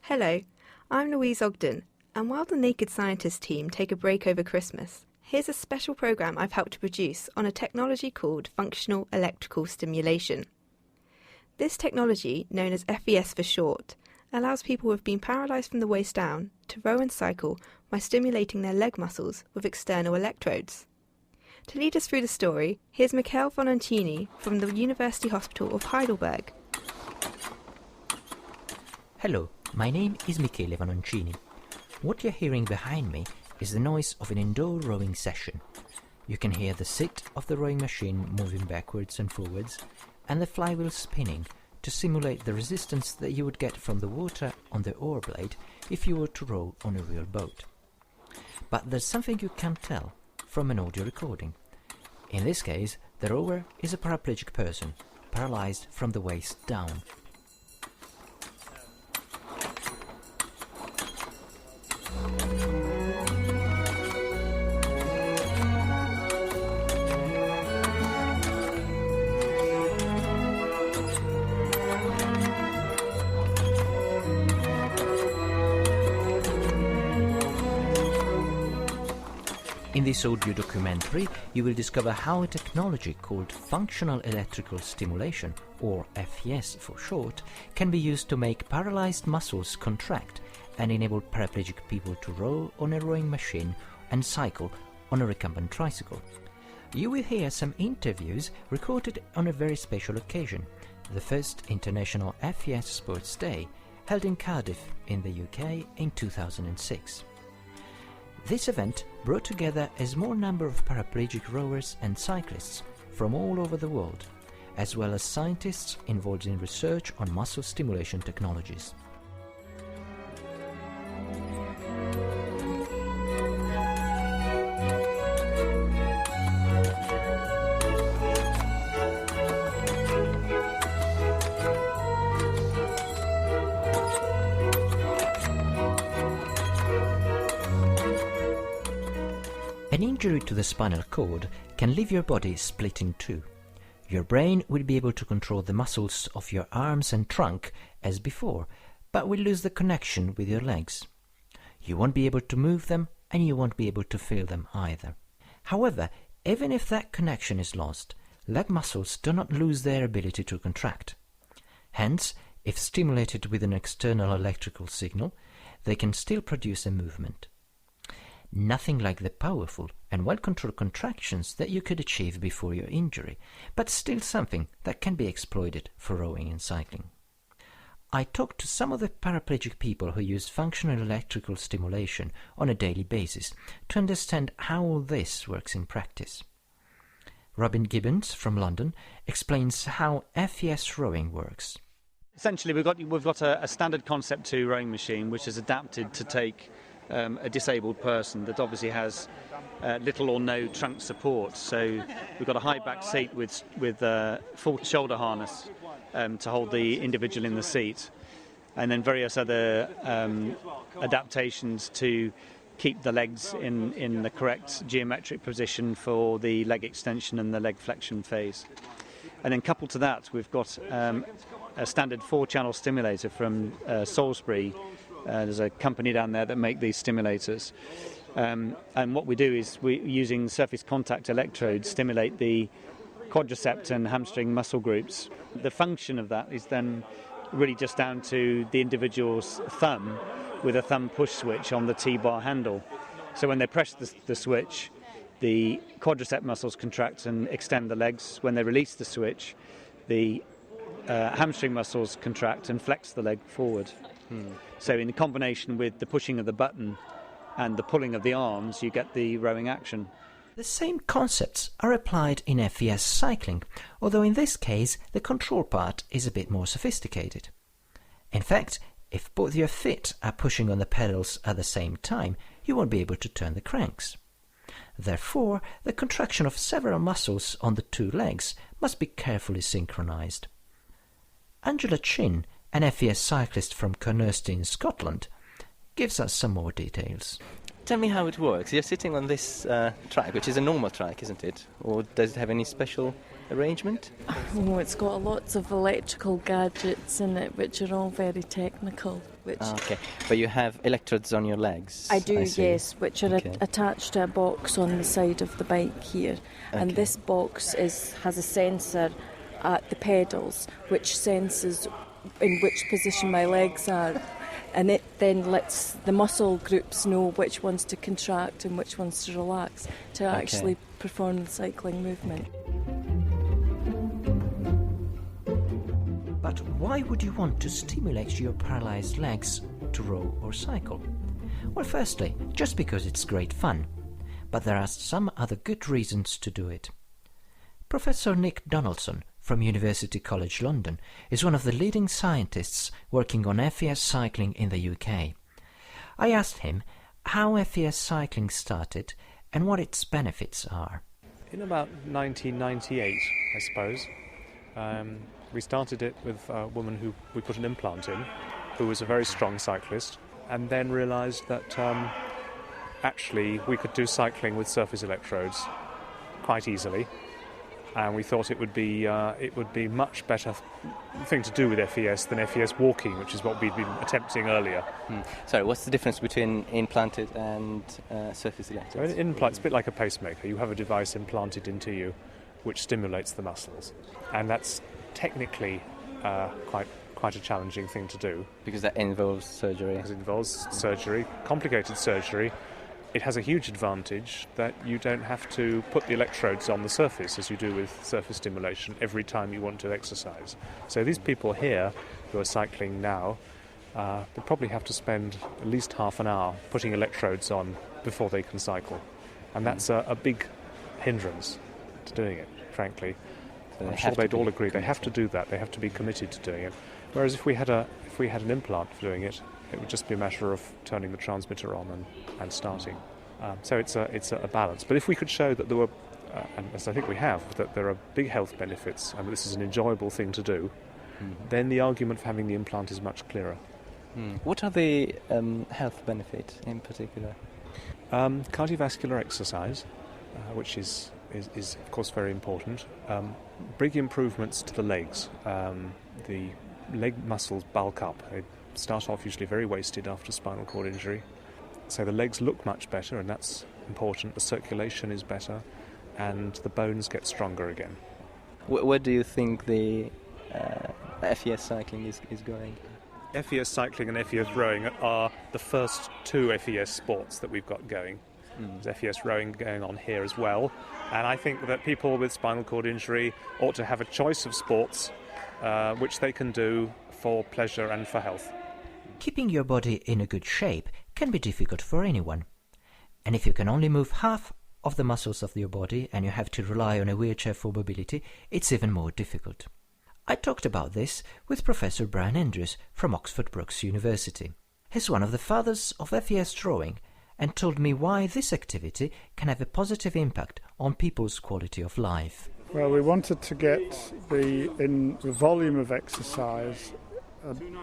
Hello, I'm Louise Ogden, and while the Naked Scientist team take a break over Christmas, here's a special programme I've helped to produce on a technology called functional electrical stimulation. This technology, known as FES for short, allows people who have been paralysed from the waist down to row and cycle by stimulating their leg muscles with external electrodes. To lead us through the story, here's Michele Bononcini from the University Hospital of Heidelberg. Hello, my name is Michele Bononcini. What you're hearing behind me is the noise of an indoor rowing session. You can hear the seat of the rowing machine moving backwards and forwards, and the flywheel spinning to simulate the resistance that you would get from the water on the oar blade if you were to row on a real boat. But there's something you can't tell from an audio recording. In this case, the rower is a paraplegic person, paralysed from the waist down. In this audio documentary, you will discover how a technology called functional electrical stimulation, or FES for short, can be used to make paralysed muscles contract and enable paraplegic people to row on a rowing machine and cycle on a recumbent tricycle. You will hear some interviews recorded on a very special occasion, the first International FES Sports Day, held in Cardiff in the UK in 2006. This event brought together a small number of paraplegic rowers and cyclists from all over the world, as well as scientists involved in research on muscle stimulation technologies. An injury to the spinal cord can leave your body split in two. Your brain will be able to control the muscles of your arms and trunk as before, but will lose the connection with your legs. You won't be able to move them, and you won't be able to feel them either. However, even if that connection is lost, leg muscles do not lose their ability to contract. Hence, if stimulated with an external electrical signal, they can still produce a movement. Nothing like the powerful and well-controlled contractions that you could achieve before your injury, but still something that can be exploited for rowing and cycling. I talked to some of the paraplegic people who use functional electrical stimulation on a daily basis to understand how all this works in practice. Robin Gibbons from London explains how FES rowing works. Essentially, we've got a standard Concept 2 rowing machine which is adapted to take a disabled person that obviously has little or no trunk support. So we've got a high back seat with full shoulder harness to hold the individual in the seat, and then various other adaptations to keep the legs in the correct geometric position for the leg extension and the leg flexion phase. And then coupled to that, we've got a standard 4-channel stimulator from Salisbury. There's a company down there that make these stimulators. And what we do is we, using surface contact electrodes, stimulate the quadricep and hamstring muscle groups. The function of that is then really just down to the individual's thumb with a thumb push switch on the T-bar handle. So when they press the switch, the quadricep muscles contract and extend the legs. When they release the switch, the hamstring muscles contract and flex the leg forward. So in combination with the pushing of the button and the pulling of the arms, you get the rowing action. The same concepts are applied in FES cycling, although in this case the control part is a bit more sophisticated. In fact, if both your feet are pushing on the pedals at the same time, you won't be able to turn the cranks. Therefore, the contraction of several muscles on the two legs must be carefully synchronized. Angela Chin, an FES cyclist from Carnoustie in Scotland, gives us some more details. Tell me how it works. You're sitting on this track, which is a normal track, isn't it? Or does it have any special arrangement? Oh, it's got lots of electrical gadgets in it, which are all very technical. which... Okay, but you have electrodes on your legs? I do, see. yes, which are attached to a box on the side of the bike here. And this box has a sensor at the pedals, which senses in which position my legs are. And it then lets the muscle groups know which ones to contract and which ones to relax to actually perform the cycling movement. But why would you want to stimulate your paralysed legs to row or cycle? Well, firstly, just because it's great fun. But there are some other good reasons to do it. Professor Nick Donaldson from University College London is one of the leading scientists working on FES cycling in the UK. I asked him how FES cycling started and what its benefits are. In about 1998, I suppose, we started it with a woman who we put an implant in, who was a very strong cyclist, and then realised that actually we could do cycling with surface electrodes quite easily, and we thought it would be much better thing to do with FES than FES walking, which is what we'd been attempting earlier. Sorry, what's the difference between implanted and surface electrodes? An implant, it's a bit like a pacemaker. You have a device implanted into you which stimulates the muscles, and that's technically quite a challenging thing to do. Because that involves surgery. Because it involves surgery, complicated surgery. It has a huge advantage that you don't have to put the electrodes on the surface as you do with surface stimulation every time you want to exercise. So these people here who are cycling now, they probably have to spend at least half an hour putting electrodes on before they can cycle. And that's a big hindrance to doing it, frankly. I'm sure they'd all agree. They have to do that. They have to be committed to doing it. Whereas if we had an implant for doing it, it would just be a matter of turning the transmitter on and starting. So it's a balance. But if we could show that there were, and as I think we have, that there are big health benefits and that this is an enjoyable thing to do, then the argument for having the implant is much clearer. What are the health benefits in particular? Cardiovascular exercise, which is of course very important. Big improvements to the legs. The leg muscles bulk up. They start off usually very wasted after spinal cord injury. So the legs look much better, and that's important. The circulation is better, and the bones get stronger again. Where do you think the FES cycling is going? FES cycling and FES rowing are the first two FES sports that we've got going. There's FES rowing going on here as well, and I think that people with spinal cord injury ought to have a choice of sports which they can do for pleasure and for health. Keeping your body in a good shape can be difficult for anyone. And if you can only move half of the muscles of your body and you have to rely on a wheelchair for mobility, it's even more difficult. I talked about this with Professor Brian Andrews from Oxford Brookes University. He's one of the fathers of FES rowing and told me why this activity can have a positive impact on people's quality of life. Well, we wanted to get the volume of exercise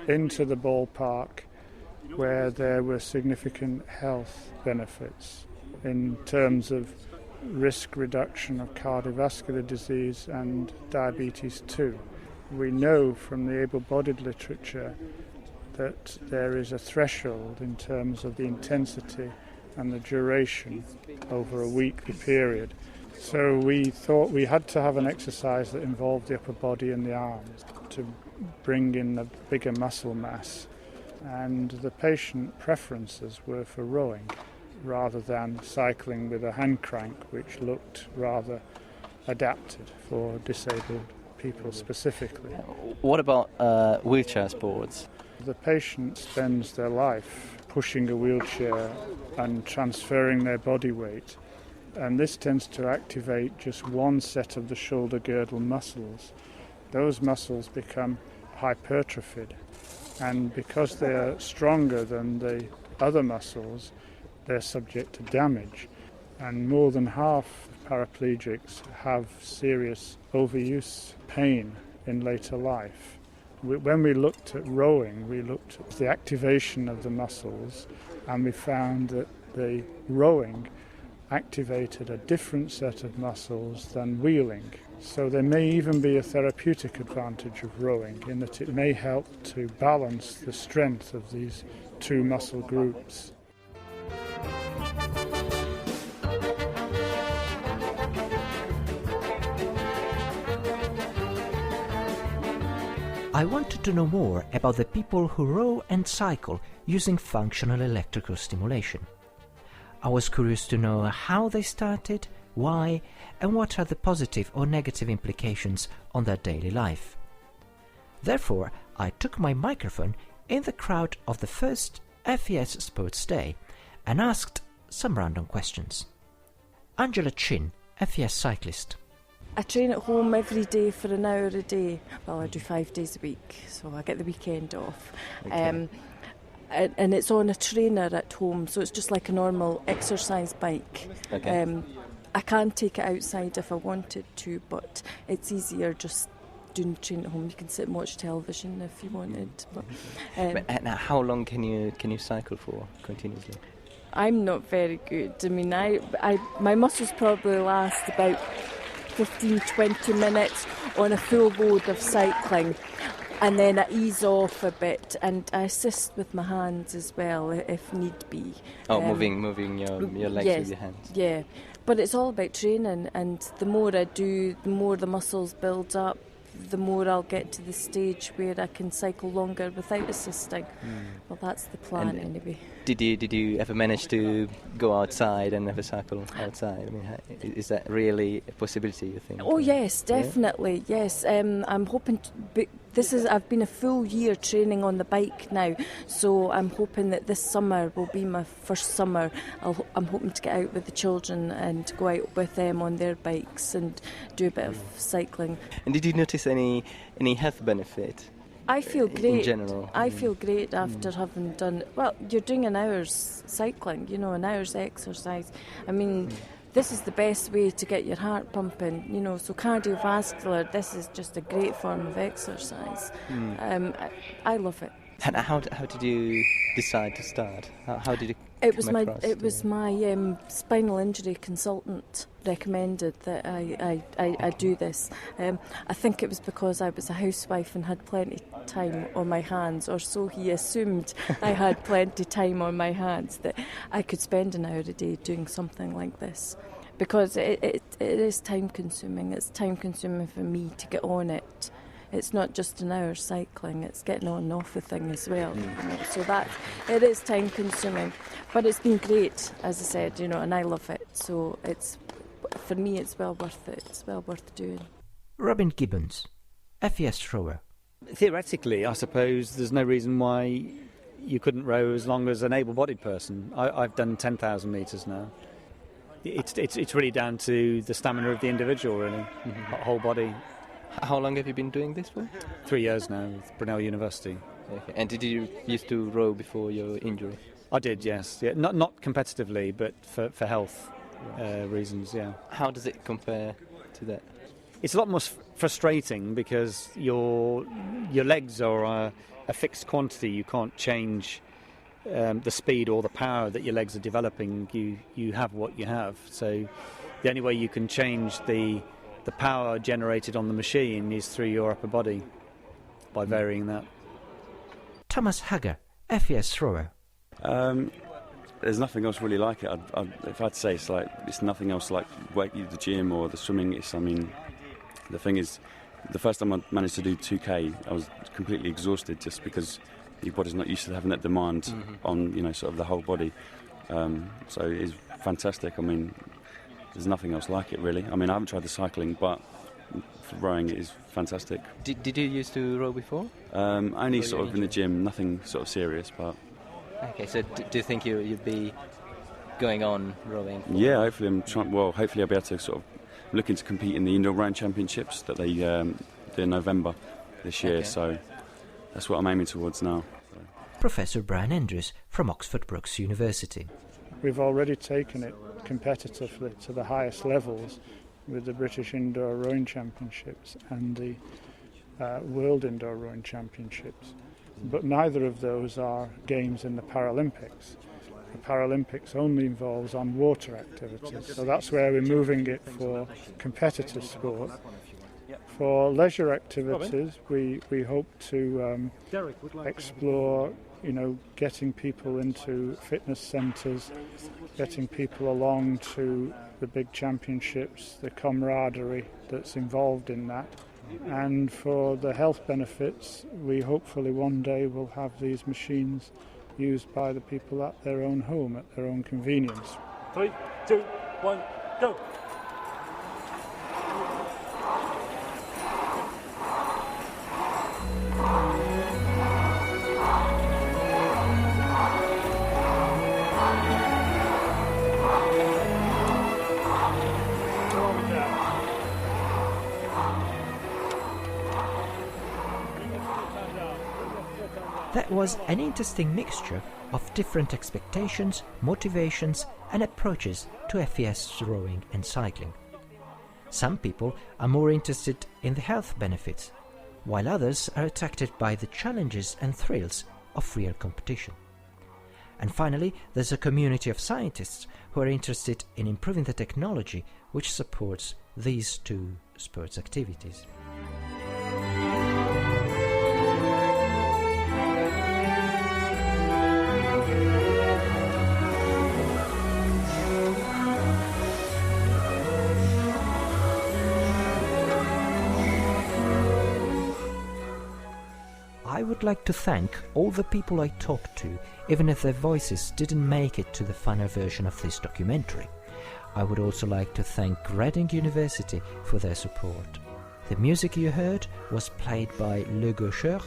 into the ballpark where there were significant health benefits in terms of risk reduction of cardiovascular disease and diabetes too. We know from the able-bodied literature that there is a threshold in terms of the intensity and the duration over a weekly period. So we thought we had to have an exercise that involved the upper body and the arms to bring in a bigger muscle mass. And the patient preferences were for rowing rather than cycling with a hand crank, which looked rather adapted for disabled people specifically. What about wheelchair sports? The patient spends their life pushing a wheelchair and transferring their body weight, and this tends to activate just one set of the shoulder girdle muscles. Those muscles become hypertrophied, and because they're stronger than the other muscles, they're subject to damage. And more than half of paraplegics have serious overuse pain in later life. When we looked at rowing, we looked at the activation of the muscles, and we found that the rowing activated a different set of muscles than wheeling. So there may even be a therapeutic advantage of rowing in that it may help to balance the strength of these two muscle groups. I wanted to know more about the people who row and cycle using functional electrical stimulation. I was curious to know how they started, why, and what are the positive or negative implications on their daily life. Therefore, I took my microphone in the crowd of the first FES Sports Day and asked some random questions. Angela Chin, FES cyclist. I train at home every day for an hour a day. Well, I do 5 days a week, so I get the weekend off. Okay. And it's on a trainer at home, so it's just like a normal exercise bike. Okay. I can take it outside if I wanted to, but it's easier just doing train at home. You can sit and watch television if you wanted. But, Now, how long can you cycle for continuously? I'm not very good. I mean, my muscles probably last about 15-20 minutes on a full load of cycling, and then I ease off a bit and I assist with my hands as well if need be. Moving your legs yes, with your hands. Yeah, but it's all about training, and the more I do, the more the muscles build up, the more I'll get to the stage where I can cycle longer without assisting. Well, that's the plan anyway. Did you ever manage to go outside and have a cycle outside? I mean, is that really a possibility, you think? Oh yes, definitely, yes. I'm hoping I've been a full year training on the bike now, so I'm hoping that this summer will be my first summer. I'm hoping to get out with the children and go out with them on their bikes and do a bit of cycling. And did you notice any health benefit? I feel great. In general. I feel great after having done. Well, you're doing an hour's cycling, an hour's exercise. I mean, this is the best way to get your heart pumping, so cardiovascular, this is just a great form of exercise. I love it. And how did you decide to start? How did you It was my spinal injury consultant recommended that I do this. I think it was because I was a housewife and had plenty of time on my hands, or so he assumed. I had plenty of time on my hands that I could spend an hour a day doing something like this, because it is time consuming. It's time consuming for me to get on it. It's not just an hour cycling, it's getting on and off the thing as well. So that it is time consuming, but it's been great, as I said, and I love it. So for me, it's well worth it. It's well worth doing. Robin Gibbons, FES rower. Theoretically, I suppose there's no reason why you couldn't row as long as an able-bodied person. I've done 10,000 metres now. It's really down to the stamina of the individual, really, whole body. How long have you been doing this for? 3 years now with Brunel University. Okay. And did you used to row before your injury? I did, yes. Yeah, not competitively, but for health reasons, yeah. How does it compare to that? It's a lot more frustrating because your legs are a fixed quantity. You can't change the speed or the power that your legs are developing. You have what you have. So the only way you can change the power generated on the machine is through your upper body by varying that. Thomas Hager, FES rower. There's nothing else really like it. If I'd say it's nothing else like the gym or the swimming. The thing is, the first time I managed to do 2K, I was completely exhausted just because your body's not used to having that demand on sort of the whole body. So it is fantastic. I mean, there's nothing else like it, really. I mean, I haven't tried the cycling, but for rowing it is fantastic. Did you used to row before? Only sort of in the gym, nothing sort of serious, but... Okay, so do you think you'd be going on rowing? Yeah, hopefully hopefully I'll be able to sort of looking to compete in the Indoor Rowing Championships that they do in November this year, so that's what I'm aiming towards now. Professor Brian Andrews from Oxford Brookes University. We've already taken it competitively to the highest levels with the British Indoor Rowing Championships and the World Indoor Rowing Championships. But neither of those are games in the Paralympics. the Paralympics only involves on water activities. So that's where we're moving it for competitive sport. For leisure activities, we hope to explore, getting people into fitness centres, getting people along to the big championships, the camaraderie that's involved in that. And for the health benefits, we hopefully one day will have these machines used by the people at their own home, at their own convenience. 3, 2, 1, go! That was an interesting mixture of different expectations, motivations and approaches to FES rowing and cycling. Some people are more interested in the health benefits, while others are attracted by the challenges and thrills of real competition. And finally, there's a community of scientists who are interested in improving the technology which supports these two sports activities. I would like to thank all the people I talked to, even if their voices didn't make it to the final version of this documentary. I would also like to thank Reading University for their support. The music you heard was played by Le Gaucheur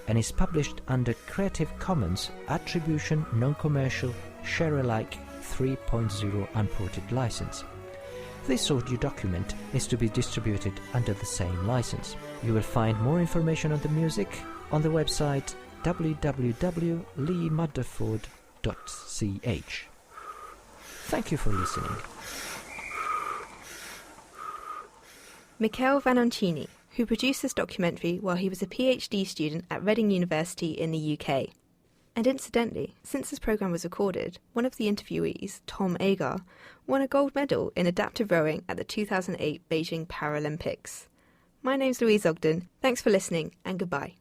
and is published under Creative Commons Attribution Non-Commercial Share-alike 3.0 Unported license. This audio document is to be distributed under the same license. You will find more information on the music on the website www.leemudderford.ch. Thank you for listening. Michele Vanoncini, who produced this documentary while he was a PhD student at Reading University in the UK. And incidentally, since this programme was recorded, one of the interviewees, Tom Agar, won a gold medal in adaptive rowing at the 2008 Beijing Paralympics. My name's Louise Ogden. Thanks for listening and goodbye.